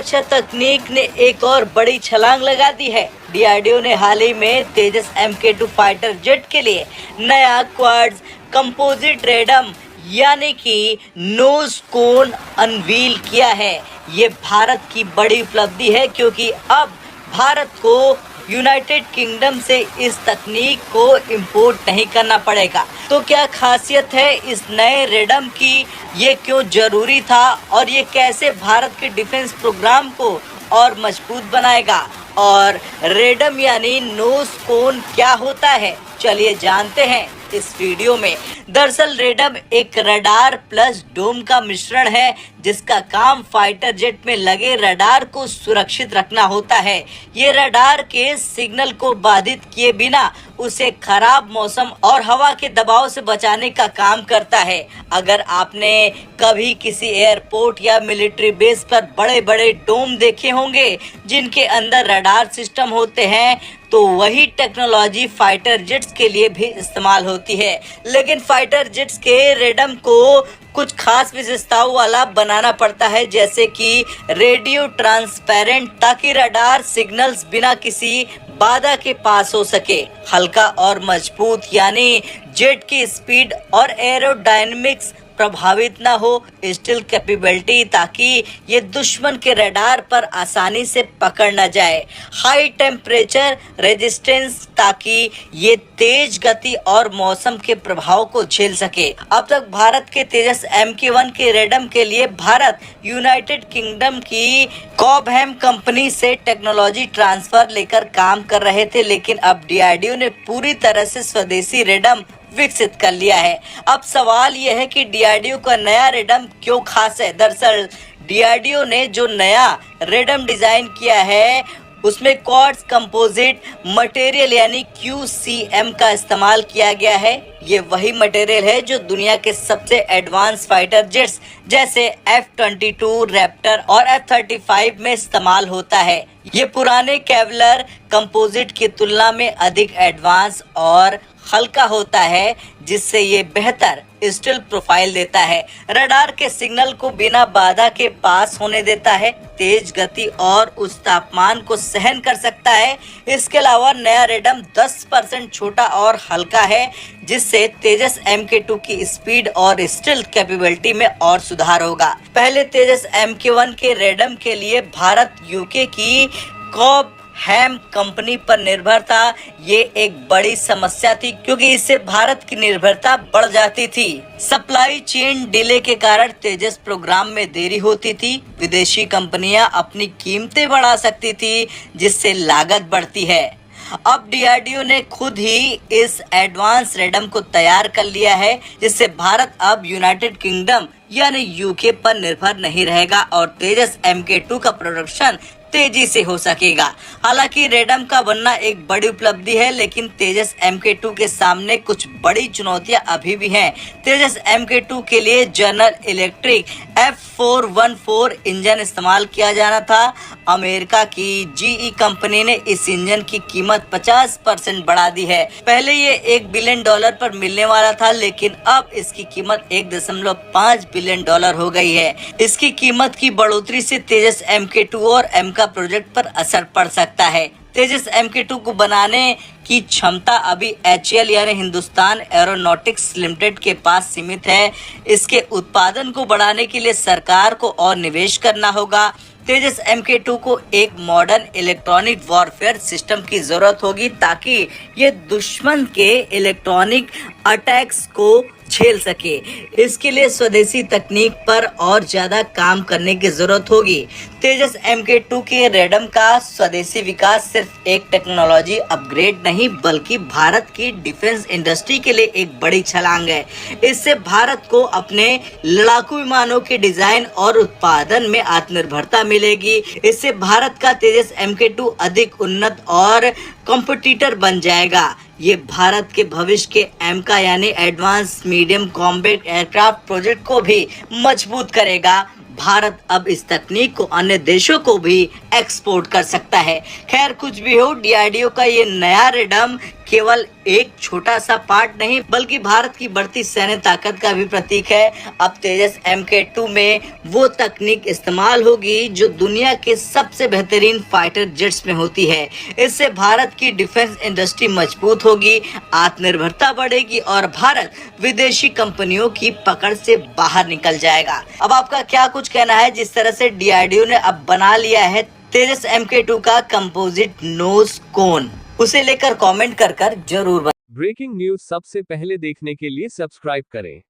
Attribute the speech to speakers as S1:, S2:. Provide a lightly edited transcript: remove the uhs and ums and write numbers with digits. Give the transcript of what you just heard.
S1: रक्षा तकनीक ने एक और बड़ी छलांग लगा दी है। डीआरडीओ ने हाल ही में तेजस MK2 फाइटर जेट के लिए नया क्वाड्स कंपोजिट रेडम यानी कि नोज कोन अनवील किया है। ये भारत की बड़ी उपलब्धि है क्योंकि अब भारत को यूनाइटेड किंगडम से इस तकनीक को इंपोर्ट नहीं करना पड़ेगा। तो क्या खासियत है इस नए रेडम की, ये क्यों जरूरी था और ये कैसे भारत के डिफेंस प्रोग्राम को और मजबूत बनाएगा, और रेडम यानी नोज कोन क्या होता है, चलिए जानते हैं इस वीडियो में। दरअसल रेडम एक रडार प्लस डोम का मिश्रण है जिसका काम फाइटर जेट में लगे रडार को सुरक्षित रखना होता है। ये रडार के सिग्नल को बाधित किए बिना उसे खराब मौसम और हवा के दबाव से बचाने का काम करता है। अगर आपने कभी किसी एयरपोर्ट या मिलिट्री बेस पर बड़े बड़े डोम देखे होंगे जिनके अंदर रडार सिस्टम होते हैं, तो वही टेक्नोलॉजी फाइटर जेट्स के लिए भी इस्तेमाल होती है। लेकिन फाइटर जेट्स के रेडम को कुछ खास विशेषताओं वाला बनाना पड़ता है, जैसे कि रेडियो ट्रांसपेरेंट, ताकि रडार सिग्नल्स बिना किसी बाधा के पास हो सके। हल्का और मजबूत यानी जेट की स्पीड और एरोडायनेमिक्स प्रभावित ना हो। स्टील कैपेबिलिटी, ताकि ये दुश्मन के रडार पर आसानी से पकड़ न जाए। हाई टेम्परेचर रेजिस्टेंस, ताकि ये तेज गति और मौसम के प्रभाव को झेल सके। अब तक भारत के तेजस MK1 के रेडम के लिए भारत यूनाइटेड किंगडम की कॉबहैम कंपनी से टेक्नोलॉजी ट्रांसफर लेकर काम कर रहे थे, लेकिन अब डीआरडीओ ने पूरी तरह से स्वदेशी रेडम विकसित कर लिया है। अब सवाल यह है कि डीआरडीओ का नया रेडम क्यों खास है। दरअसल डीआरडीओ ने जो नया रेडम डिजाइन किया है उसमें क्वाड्स कंपोजिट मटेरियल यानी QCM का इस्तेमाल किया गया है। ये वही मटेरियल है जो दुनिया के सबसे एडवांस फाइटर जेट्स जैसे F-22, रैप्टर और F-35 में इस्तेमाल होता है। ये पुराने केवलर कंपोजिट की तुलना में अधिक एडवांस और हल्का होता है, जिससे ये बेहतर स्टील प्रोफाइल देता है। रडार के सिग्नल को बिना बाधा के पास होने देता है, तेज गति और उस तापमान को सहन कर सकता है। इसके अलावा नया रेडम 10% छोटा और हल्का है, जिससे तेजस MK2 की स्पीड और स्टील कैपेबिलिटी में और सुधार होगा। पहले तेजस MK1 के रेडम के लिए भारत UK की कॉबहैम कंपनी पर निर्भर था। ये एक बड़ी समस्या थी क्योंकि इससे भारत की निर्भरता बढ़ जाती थी। सप्लाई चेन डिले के कारण तेजस प्रोग्राम में देरी होती थी। विदेशी कंपनियां अपनी कीमतें बढ़ा सकती थी, जिससे लागत बढ़ती है। अब डीआरडीओ ने खुद ही इस एडवांस रेडम को तैयार कर लिया है, जिससे भारत अब यूनाइटेड किंगडम यानी UK पर निर्भर नहीं रहेगा और तेजस MK2 का प्रोडक्शन तेजी से हो सकेगा। हालांकि रेडम का बनना एक बड़ी उपलब्धि है, लेकिन तेजस MK2 के सामने कुछ बड़ी चुनौतियां अभी भी हैं। तेजस MK2 के लिए जनरल इलेक्ट्रिक F414 इंजन इस्तेमाल किया जाना था। अमेरिका की GE कंपनी ने इस इंजन की कीमत 50% बढ़ा दी है। पहले ये $1 बिलियन पर मिलने वाला था, लेकिन अब इसकी कीमत $1.5 बिलियन हो गई है। इसकी कीमत की बढ़ोतरी से तेजस MK2 और M का प्रोजेक्ट पर असर पड़ सकता है। तेजस MK2 को बनाने की क्षमता अभी HAL यानी हिंदुस्तान एरोनॉटिक्स लिमिटेड के पास सीमित है। इसके उत्पादन को बढ़ाने के लिए सरकार को और निवेश करना होगा। तेजस MK2 को एक मॉडर्न इलेक्ट्रॉनिक वॉरफेयर सिस्टम की जरूरत होगी, ताकि ये दुश्मन के इलेक्ट्रॉनिक अटैक्स को झेल सके। इसके लिए स्वदेशी तकनीक पर और ज्यादा काम करने की जरूरत होगी। तेजस MK2 के रेडम का स्वदेशी विकास सिर्फ एक टेक्नोलॉजी अपग्रेड नहीं, बल्कि भारत की डिफेंस इंडस्ट्री के लिए एक बड़ी छलांग है। इससे भारत को अपने लड़ाकू विमानों के डिजाइन और उत्पादन में आत्मनिर्भरता मिलेगी। इससे भारत का तेजस MK2 अधिक उन्नत और कॉम्पिटिटर बन जाएगा। ये भारत के भविष्य के एमका यानी advance medium combat aircraft project को भी मजबूत करेगा। भारत अब इस तकनीक को अन्य देशों को भी एक्सपोर्ट कर सकता है। खैर कुछ भी हो, डीआरडीओ का ये नया रेडम केवल एक छोटा सा पार्ट नहीं बल्कि भारत की बढ़ती सैन्य ताकत का भी प्रतीक है। अब तेजस MK2 में वो तकनीक इस्तेमाल होगी जो दुनिया के सबसे बेहतरीन फाइटर जेट्स में होती है। इससे भारत की डिफेंस इंडस्ट्री मजबूत होगी, आत्मनिर्भरता बढ़ेगी और भारत विदेशी कंपनियों की पकड़ से बाहर निकल जाएगा। अब आपका क्या कुछ कहना है जिस तरह से DRDO ने अब बना लिया है तेजस MK2 का कंपोजिट नोज कोन? उसे लेकर कमेंट कर जरूर
S2: ब्रेकिंग न्यूज सबसे पहले देखने के लिए सब्सक्राइब करें।